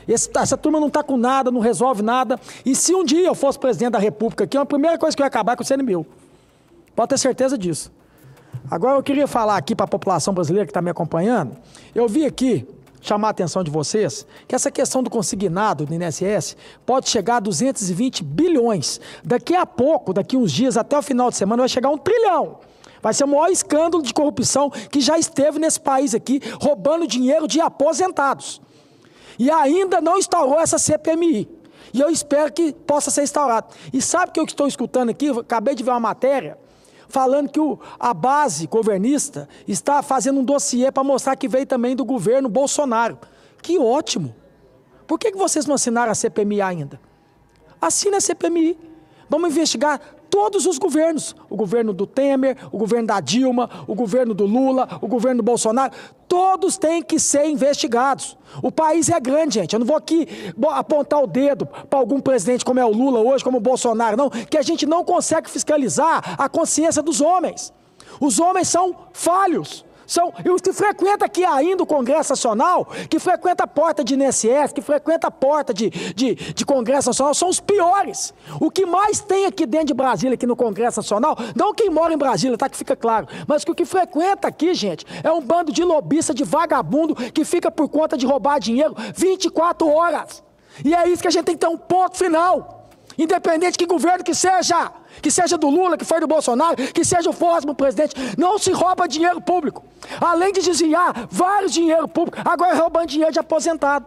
Essa turma não está com nada, não resolve nada. E se um dia eu fosse presidente da República aqui, a primeira coisa que eu ia acabar com o CNBio. Pode ter certeza disso. Agora eu queria falar aqui para a população brasileira que está me acompanhando. Eu vi aqui, chamar a atenção de vocês, que essa questão do consignado do INSS pode chegar a 220 bilhões. Daqui a pouco, daqui uns dias, até o final de semana, vai chegar a 1 trilhão. Vai ser o maior escândalo de corrupção que já esteve nesse país aqui, roubando dinheiro de aposentados. E ainda não instaurou essa CPMI. E eu espero que possa ser instaurado. E sabe o que eu estou escutando aqui? Eu acabei de ver uma matéria falando que a base governista está fazendo um dossiê para mostrar que veio também do governo Bolsonaro. Que ótimo! Por que vocês não assinaram a CPMI ainda? Assina a CPMI. Vamos investigar todos os governos. O governo do Temer, o governo da Dilma, o governo do Lula, o governo do Bolsonaro. Todos têm que ser investigados. O país é grande, gente. Eu não vou aqui apontar o dedo para algum presidente como é o Lula hoje, como o Bolsonaro, não. Que a gente não consegue fiscalizar a consciência dos homens. Os homens são falhos. E os que frequentam aqui ainda o Congresso Nacional, que frequenta a porta de INSS, que frequenta a porta de Congresso Nacional, são os piores. O que mais tem aqui dentro de Brasília, aqui no Congresso Nacional, não quem mora em Brasília, tá, que fica claro, mas que o que frequenta aqui, gente, é um bando de lobista, de vagabundo, que fica por conta de roubar dinheiro 24 horas. E é isso que a gente tem que ter um ponto final. Independente que governo que seja do Lula, que foi do Bolsonaro, que seja o próximo presidente, não se rouba dinheiro público. Além de desviar vários dinheiro público, agora roubando dinheiro de aposentado.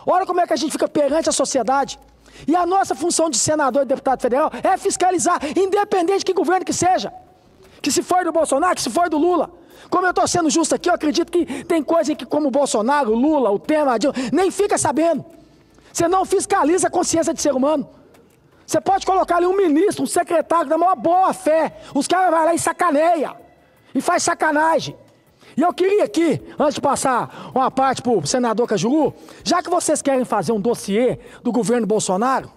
Olha como é que a gente fica perante a sociedade. E a nossa função de senador e deputado federal é fiscalizar, independente de que governo que seja. Que se for do Bolsonaro, que se for do Lula. Como eu estou sendo justo aqui, eu acredito que tem coisa que como o Bolsonaro, o Lula, o Temer, a Dilma, nem fica sabendo. Você não fiscaliza a consciência de ser humano. Você pode colocar ali um ministro, um secretário da maior boa fé. Os caras vão lá e sacaneia. E faz sacanagem. E eu queria aqui, antes de passar uma parte para o senador Cajuru, já que vocês querem fazer um dossiê do governo Bolsonaro,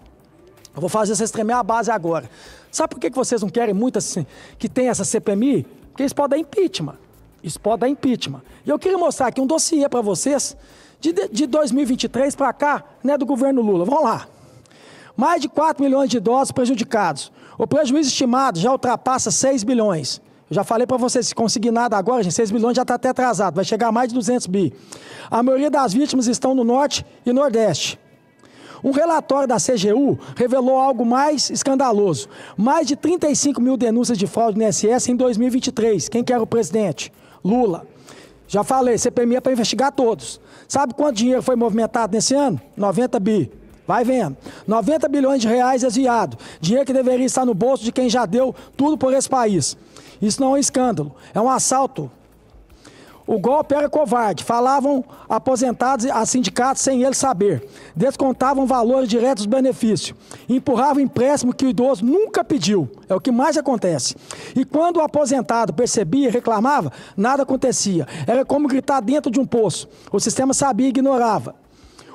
eu vou fazer vocês tremer a base agora. Sabe por que vocês não querem muito assim, que tenha essa CPMI? Porque isso pode dar impeachment. Isso pode dar impeachment. E eu queria mostrar aqui um dossiê para vocês de 2023 para cá, né, do governo Lula. Vamos lá. Mais de 4 milhões de idosos prejudicados. O prejuízo estimado já ultrapassa 6 bilhões. Eu já falei para vocês, se conseguir nada agora, gente, 6 bilhões já está até atrasado, vai chegar a mais de 200 bi. A maioria das vítimas estão no Norte e Nordeste. Um relatório da CGU revelou algo mais escandaloso. Mais de 35 mil denúncias de fraude no INSS em 2023. Quem que era o presidente? Lula. Já falei, CPMI é para investigar todos. Sabe quanto dinheiro foi movimentado nesse ano? 90 bi. Vai vendo. 90 bilhões de reais desviado. Dinheiro que deveria estar no bolso de quem já deu tudo por esse país. Isso não é um escândalo, é um assalto. O golpe era covarde. Falavam aposentados a sindicatos sem eles saber. Descontavam valores diretos dos benefícios. Empurravam empréstimo que o idoso nunca pediu. É o que mais acontece. E quando o aposentado percebia e reclamava, nada acontecia. Era como gritar dentro de um poço. O sistema sabia e ignorava.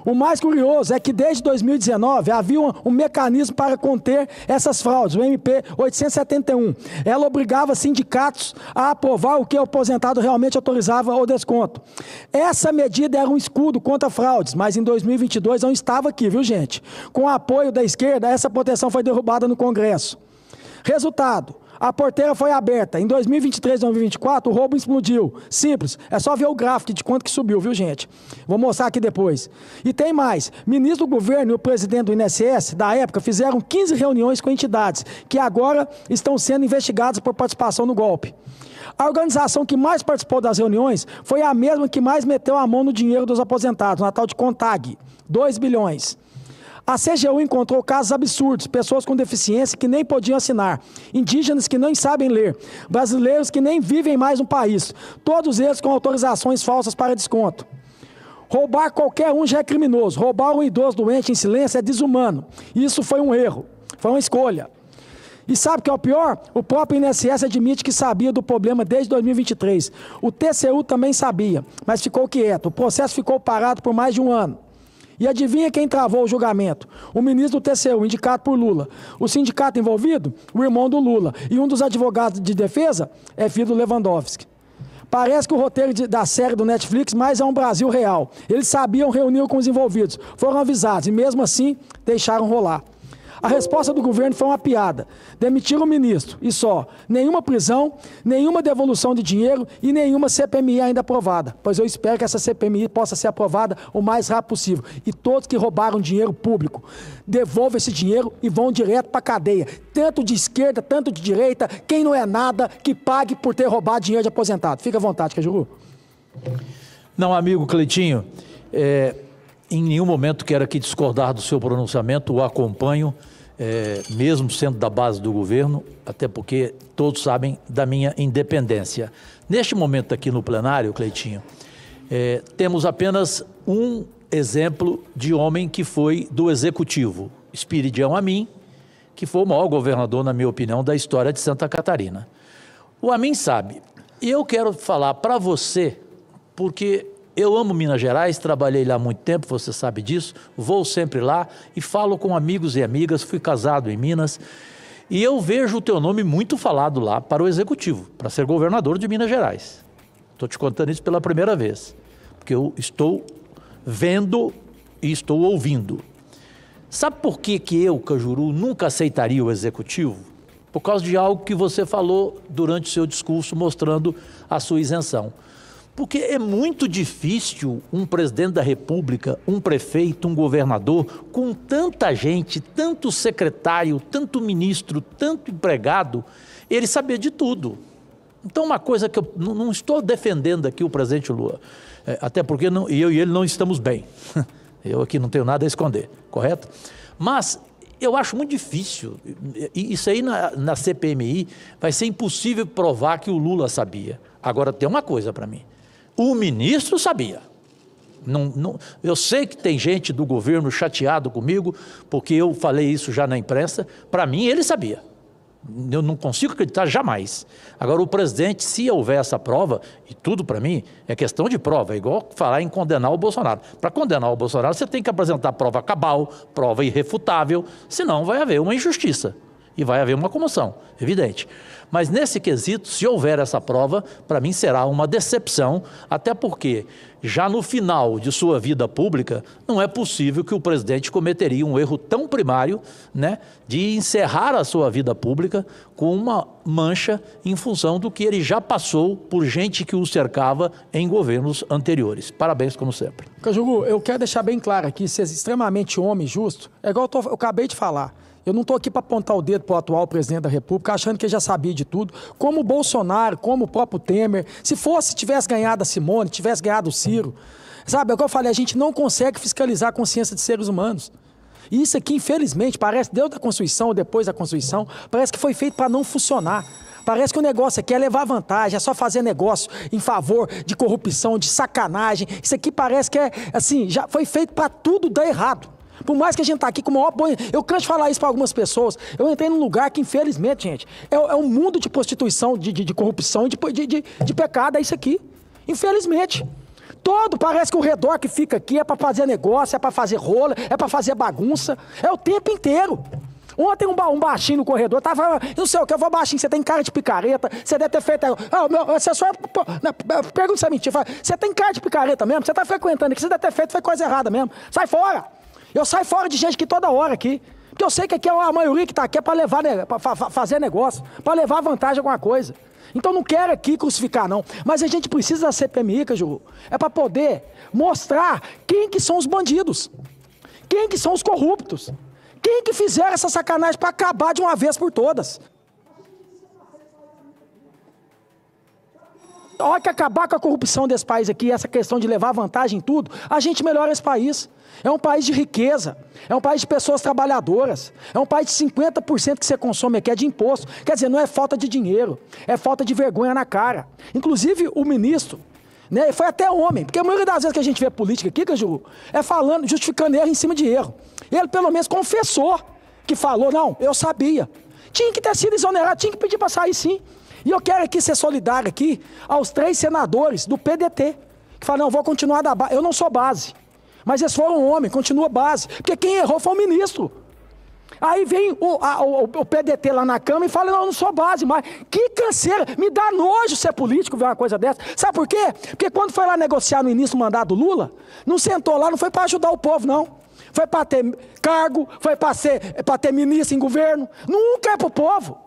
O mais curioso é que desde 2019 havia um mecanismo para conter essas fraudes, o MP 871. Ela obrigava sindicatos a aprovar o que o aposentado realmente autorizava o desconto. Essa medida era um escudo contra fraudes, mas em 2022 não estava aqui, viu, gente? Com o apoio da esquerda, essa proteção foi derrubada no Congresso. Resultado. A porteira foi aberta. Em 2023 e 2024, o roubo explodiu. Simples. É só ver o gráfico de quanto que subiu, viu, gente? Vou mostrar aqui depois. E tem mais. Ministro do governo e o presidente do INSS, da época, fizeram 15 reuniões com entidades que agora estão sendo investigadas por participação no golpe. A organização que mais participou das reuniões foi a mesma que mais meteu a mão no dinheiro dos aposentados, na tal de CONTAG. 2 bilhões. A CGU encontrou casos absurdos, pessoas com deficiência que nem podiam assinar, indígenas que nem sabem ler, brasileiros que nem vivem mais no país, todos eles com autorizações falsas para desconto. Roubar qualquer um já é criminoso, roubar um idoso doente em silêncio é desumano. Isso foi um erro, foi uma escolha. E sabe o que é o pior? O próprio INSS admite que sabia do problema desde 2023. O TCU também sabia, mas ficou quieto. O processo ficou parado por mais de um ano. E adivinha quem travou o julgamento? O ministro do TCU, indicado por Lula. O sindicato envolvido? O irmão do Lula. E um dos advogados de defesa é filho do Lewandowski. Parece que o roteiro da série do Netflix, mas é um Brasil real. Eles sabiam, reuniram com os envolvidos, foram avisados e mesmo assim deixaram rolar. A resposta do governo foi uma piada. Demitiram o ministro e só. Nenhuma prisão, nenhuma devolução de dinheiro e nenhuma CPMI ainda aprovada. Pois eu espero que essa CPMI possa ser aprovada o mais rápido possível. E todos que roubaram dinheiro público, devolvam esse dinheiro e vão direto para a cadeia. Tanto de esquerda, tanto de direita, quem não é nada, que pague por ter roubado dinheiro de aposentado. Fica à vontade, Cajuru. Não, amigo Cleitinho, em nenhum momento quero aqui discordar do seu pronunciamento, o acompanho, mesmo sendo da base do governo, até porque todos sabem da minha independência. Neste momento aqui no plenário, Cleitinho, temos apenas um exemplo de homem que foi do Executivo, Espiridião Amin, que foi o maior governador, na minha opinião, da história de Santa Catarina. O Amin sabe, e eu quero falar para você, porque eu amo Minas Gerais, trabalhei lá há muito tempo, você sabe disso, vou sempre lá e falo com amigos e amigas, fui casado em Minas, e eu vejo o teu nome muito falado lá para o Executivo, para ser governador de Minas Gerais. Estou te contando isso pela primeira vez, porque eu estou vendo e estou ouvindo. Sabe por que eu, Cajuru, nunca aceitaria o Executivo? Por causa de algo que você falou durante o seu discurso, mostrando a sua isenção. Porque é muito difícil um presidente da República, um prefeito, um governador, com tanta gente, tanto secretário, tanto ministro, tanto empregado, ele saber de tudo. Então, uma coisa que eu não estou defendendo aqui o presidente Lula, até porque eu e ele não estamos bem. Eu aqui não tenho nada a esconder, correto? Mas eu acho muito difícil, e isso aí na CPMI vai ser impossível provar que o Lula sabia. Agora, tem uma coisa para mim. O ministro sabia. Eu sei que tem gente do governo chateado comigo, porque eu falei isso já na imprensa. Para mim, ele sabia. Eu não consigo acreditar jamais. Agora, o presidente, se houver essa prova, e tudo para mim é questão de prova, é igual falar em condenar o Bolsonaro. Para condenar o Bolsonaro, você tem que apresentar prova cabal, prova irrefutável, senão vai haver uma injustiça. E vai haver uma comoção, evidente. Mas nesse quesito, se houver essa prova, para mim será uma decepção, até porque já no final de sua vida pública, não é possível que o presidente cometeria um erro tão primário, né, de encerrar a sua vida pública com uma mancha em função do que ele já passou por gente que o cercava em governos anteriores. Parabéns, como sempre. Cajuru, eu quero deixar bem claro aqui, ser extremamente homem justo, é igual eu acabei de falar. Eu não estou aqui para apontar o dedo para o atual presidente da República, achando que ele já sabia de tudo, como o Bolsonaro, como o próprio Temer. Se tivesse ganhado a Simone, tivesse ganhado o Ciro. Sabe, é o que eu falei, a gente não consegue fiscalizar a consciência de seres humanos. E isso aqui, infelizmente, parece, dentro da Constituição ou depois da Constituição, parece que foi feito para não funcionar. Parece que o negócio aqui é levar vantagem, é só fazer negócio em favor de corrupção, de sacanagem. Isso aqui parece que é, assim, já foi feito para tudo dar errado. Por mais que a gente tá aqui com o maior bom... Eu canso de falar isso para algumas pessoas. Eu entrei num lugar que, infelizmente, gente, é um mundo de prostituição, de corrupção e de pecado, é isso aqui. Infelizmente. Parece que o redor que fica aqui é para fazer negócio, é para fazer rola, é para fazer bagunça. É o tempo inteiro. Ontem um baixinho no corredor tava... Não sei o que, eu vou baixinho, você tem cara de picareta, você deve ter feito... meu assessor... Pergunta se é mentira. Você tem cara de picareta mesmo? Você tá frequentando aqui, você deve ter feito coisa errada mesmo. Sai fora! Eu saio fora de gente aqui toda hora aqui. Porque eu sei que aqui a maioria que está aqui é para levar, fazer negócio, para levar vantagem a alguma coisa. Então não quero aqui crucificar, não. Mas a gente precisa da CPMI, Cajuru, é para poder mostrar quem que são os bandidos, quem que são os corruptos, quem que fizeram essa sacanagem para acabar de uma vez por todas. A hora que acabar com a corrupção desse país aqui, essa questão de levar vantagem em tudo, a gente melhora esse país. É um país de riqueza, é um país de pessoas trabalhadoras, é um país de 50% que você consome aqui é de imposto. Quer dizer, não é falta de dinheiro, é falta de vergonha na cara. Inclusive o ministro, né, foi até homem, porque a maioria das vezes que a gente vê política aqui, Cajuru, é falando, justificando erro em cima de erro. Ele pelo menos confessou que falou, não, eu sabia. Tinha que ter sido exonerado, tinha que pedir para sair sim. E eu quero aqui ser solidário aqui aos 3 senadores do PDT, que falam, não, vou continuar da base. Eu não sou base. Mas eles foram homem, continua base. Porque quem errou foi o ministro. Aí vem o PDT lá na Câmara e fala, não, eu não sou base mais. Que canseira, me dá nojo ser político ver uma coisa dessa. Sabe por quê? Porque quando foi lá negociar no início do mandato do Lula, não sentou lá, não foi para ajudar o povo, não. Foi para ter cargo, foi para ter ministro em governo. Nunca é para o povo.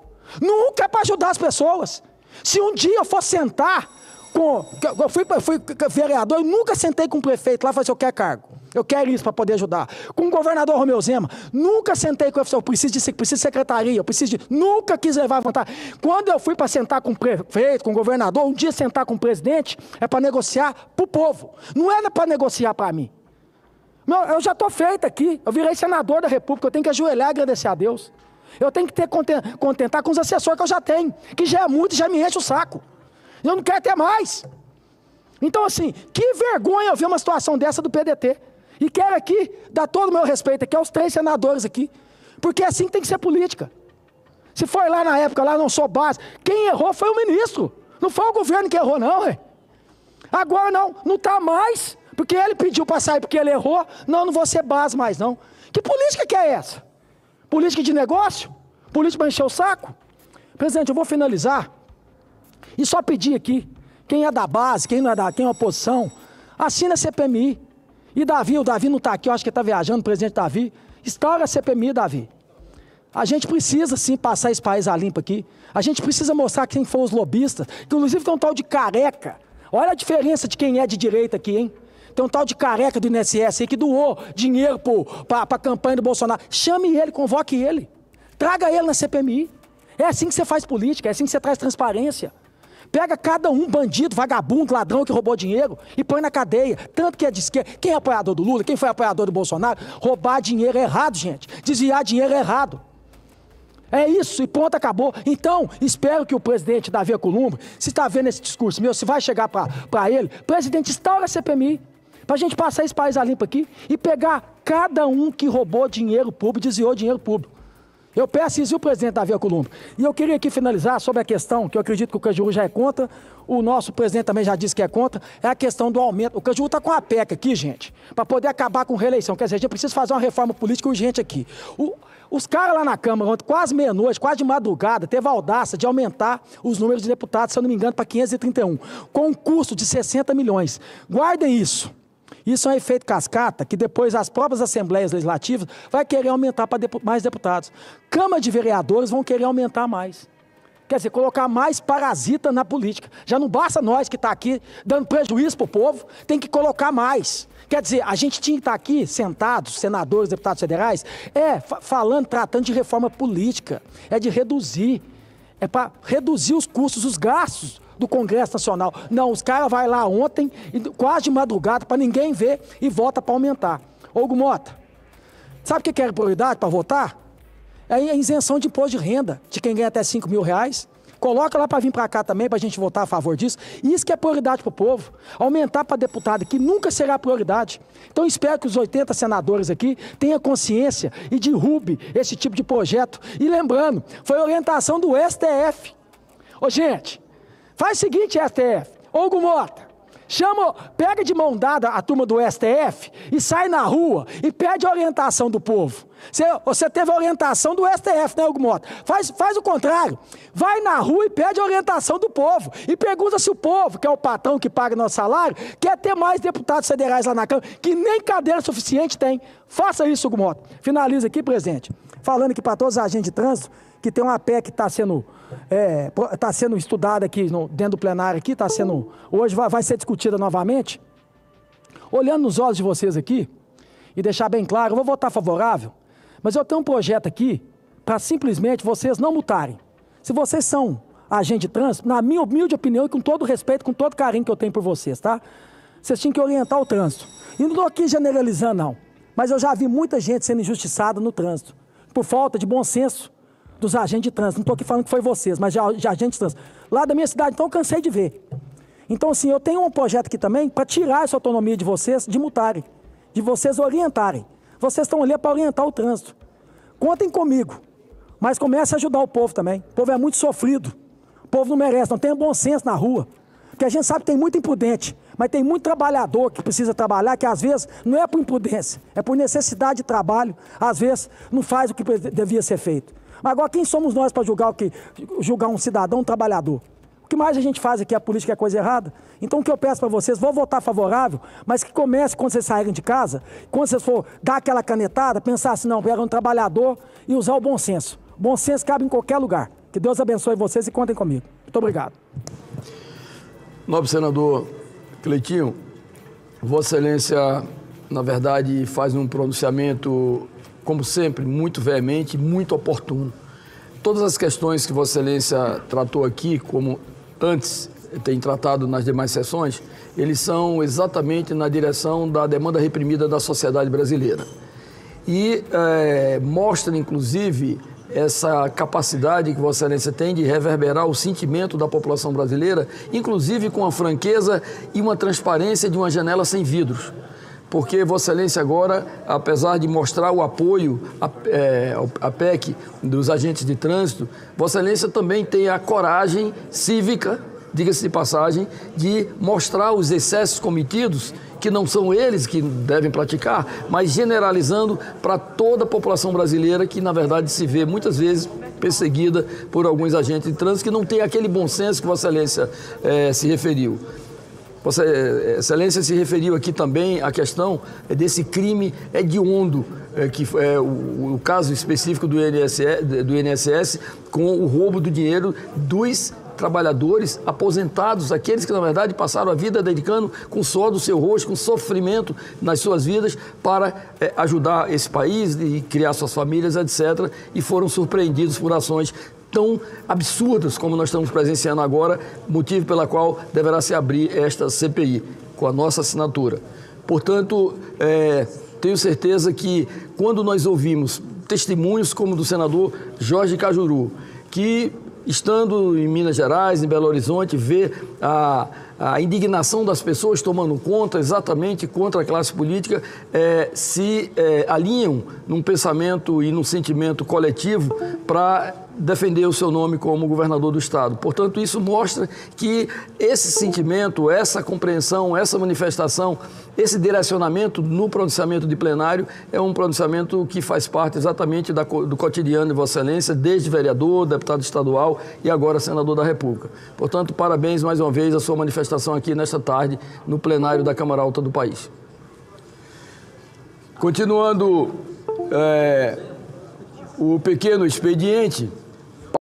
Nunca é para ajudar as pessoas. Se um dia eu for sentar eu fui vereador, eu nunca sentei com o prefeito lá e falei assim, eu quero cargo. Eu quero isso para poder ajudar. Com o governador Romeu Zema, nunca sentei com ele, eu preciso de secretaria, eu preciso de... Nunca quis levar vantagem. Quando eu fui para sentar com o prefeito, com o governador, um dia sentar com o presidente, é para negociar para o povo. Não é para negociar para mim. Eu já estou feito aqui, eu virei senador da República, eu tenho que ajoelhar e agradecer a Deus. Eu tenho que contentar com os assessores que eu já tenho, que já é muito e já me enche o saco. Eu não quero ter mais. Então, assim, que vergonha eu ver uma situação dessa do PDT. E quero aqui dar todo o meu respeito aqui aos 3 senadores aqui. Porque é assim que tem que ser política. Se foi lá na época, lá não sou base, quem errou foi o ministro. Não foi o governo que errou, não, ué. Agora não está mais, porque ele pediu para sair porque ele errou. Não vou ser base mais, não. Que política que é essa? Política de negócio? Política para encher o saco? Presidente, eu vou finalizar. E só pedir aqui, quem é da base, quem não é quem é oposição, assina a CPMI. E o Davi não está aqui, eu acho que ele está viajando, o presidente Davi. Instaura a CPMI, Davi. A gente precisa, sim, passar esse país a limpo aqui. A gente precisa mostrar quem foram os lobistas, que inclusive tem um tal de Careca. Olha a diferença de quem é de direita aqui, hein? Tem um tal de Careca do INSS aí que doou dinheiro para a campanha do Bolsonaro. Chame ele, convoque ele. Traga ele na CPMI. É assim que você faz política, é assim que você traz transparência. Pega cada um bandido, vagabundo, ladrão que roubou dinheiro e põe na cadeia. Tanto que é de esquerda. Quem é apoiador do Lula, quem foi apoiador do Bolsonaro, roubar dinheiro é errado, gente. Desviar dinheiro é errado. É isso, e ponto, acabou. Então, espero que o presidente Davi Alcolumbre, se está vendo esse discurso meu, se vai chegar para ele, presidente, instaura a CPMI, para a gente passar esse país a limpo aqui e pegar cada um que roubou dinheiro público, desviou dinheiro público. Eu peço isso, o presidente Davi Alcolumbre. E eu queria aqui finalizar sobre a questão, que eu acredito que o Cajuru já é contra, o nosso presidente também já disse que é contra, é a questão do aumento. O Cajuru está com a PEC aqui, gente, para poder acabar com reeleição. Quer dizer, a gente precisa fazer uma reforma política urgente aqui. Os caras lá na Câmara, ontem, quase meia-noite, quase de madrugada, teve a audácia de aumentar os números de deputados, se eu não me engano, para 531, com um custo de 60 milhões. Guardem isso. Isso é um efeito cascata, que depois as próprias assembleias legislativas vão querer aumentar para mais deputados. Câmara de vereadores vão querer aumentar mais. Quer dizer, colocar mais parasita na política. Já não basta nós que está aqui dando prejuízo para o povo, tem que colocar mais. Quer dizer, a gente tinha que estar aqui sentados, senadores, deputados federais, falando, tratando de reforma política, de reduzir, para reduzir os custos, os gastos do Congresso Nacional. Não, os caras vão lá ontem, quase de madrugada, para ninguém ver, e vota para aumentar. Hugo Mota, sabe o que é prioridade para votar? É a isenção de imposto de renda, de quem ganha até R$5 mil. Coloca lá para vir para cá também, para a gente votar a favor disso. Isso que é prioridade para o povo. Aumentar para deputado aqui nunca será prioridade. Então espero que os 80 senadores aqui tenham consciência e derrube esse tipo de projeto. E lembrando, foi orientação do STF. Ô gente, faz o seguinte, STF, Hugo Mota, pega de mão dada a turma do STF e sai na rua e pede a orientação do povo. Você teve a orientação do STF, né, Hugo Mota? Faz o contrário. Vai na rua e pede a orientação do povo. E pergunta se o povo, que é o patrão que paga nosso salário, quer ter mais deputados federais lá na Câmara, que nem cadeira suficiente tem. Faça isso, Hugo Mota. Finaliza aqui, presidente, falando aqui para todos os agentes de trânsito, que tem uma PEC que está sendo estudada aqui dentro do plenário aqui, hoje vai ser discutida novamente. Olhando nos olhos de vocês aqui, e deixar bem claro, eu vou votar favorável, mas eu tenho um projeto aqui para simplesmente vocês não multarem. Se vocês são agente de trânsito, na minha humilde opinião e com todo respeito, com todo carinho que eu tenho por vocês, tá? Vocês tinham que orientar o trânsito. E não estou aqui generalizando, não. Mas eu já vi muita gente sendo injustiçada no trânsito, por falta de bom senso dos agentes de trânsito. Não estou aqui falando que foi vocês, mas de agentes de trânsito. Lá da minha cidade, então eu cansei de ver. Então, assim, eu tenho um projeto aqui também para tirar essa autonomia de vocês de multarem, de vocês orientarem. Vocês estão ali para orientar o trânsito. Contem comigo, mas comece a ajudar o povo também. O povo é muito sofrido. O povo não merece, não tem bom senso na rua. Porque a gente sabe que tem muito imprudente. Mas tem muito trabalhador que precisa trabalhar, que às vezes não é por imprudência, é por necessidade de trabalho, às vezes não faz o que devia ser feito. Mas agora quem somos nós para julgar um cidadão, um trabalhador? O que mais a gente faz aqui, a política é coisa errada? Então o que eu peço para vocês, vou votar favorável, mas que comece quando vocês saírem de casa, quando vocês for dar aquela canetada, pensar assim, não, pegar um trabalhador e usar o bom senso. O bom senso cabe em qualquer lugar. Que Deus abençoe vocês e contem comigo. Muito obrigado. Nobre senador Cleitinho, Vossa Excelência, na verdade, faz um pronunciamento, como sempre, muito veemente, muito oportuno. Todas as questões que Vossa Excelência tratou aqui, como antes tem tratado nas demais sessões, eles são exatamente na direção da demanda reprimida da sociedade brasileira. E mostra, inclusive, essa capacidade que Vossa Excelência tem de reverberar o sentimento da população brasileira, inclusive com a franqueza e uma transparência de uma janela sem vidros. Porque Vossa Excelência agora, apesar de mostrar o apoio à PEC dos agentes de trânsito, Vossa Excelência também tem a coragem cívica, diga-se de passagem, de mostrar os excessos cometidos, que não são eles que devem praticar, mas generalizando para toda a população brasileira que, na verdade, se vê muitas vezes perseguida por alguns agentes de trânsito que não tem aquele bom senso que Vossa Excelência se referiu. Vossa Excelência se referiu aqui também à questão desse crime hediondo, que é o caso específico do INSS com o roubo do dinheiro dos trabalhadores aposentados, aqueles que na verdade passaram a vida dedicando com o suor do seu rosto, com sofrimento nas suas vidas para ajudar esse país e criar suas famílias, etc. E foram surpreendidos por ações tão absurdas como nós estamos presenciando agora, motivo pela qual deverá se abrir esta CPI, com a nossa assinatura. Portanto, tenho certeza que quando nós ouvimos testemunhos como do senador Jorge Cajuru, que estando em Minas Gerais, em Belo Horizonte, vê a indignação das pessoas tomando conta, exatamente contra a classe política, se alinham num pensamento e num sentimento coletivo para defender o seu nome como governador do Estado. Portanto, isso mostra que esse sentimento, essa compreensão, essa manifestação, esse direcionamento no pronunciamento de plenário é um pronunciamento que faz parte exatamente do cotidiano de Vossa Excelência, desde vereador, deputado estadual e agora senador da República. Portanto, parabéns mais uma vez a sua manifestação aqui nesta tarde no plenário da Câmara Alta do país. Continuando o pequeno expediente,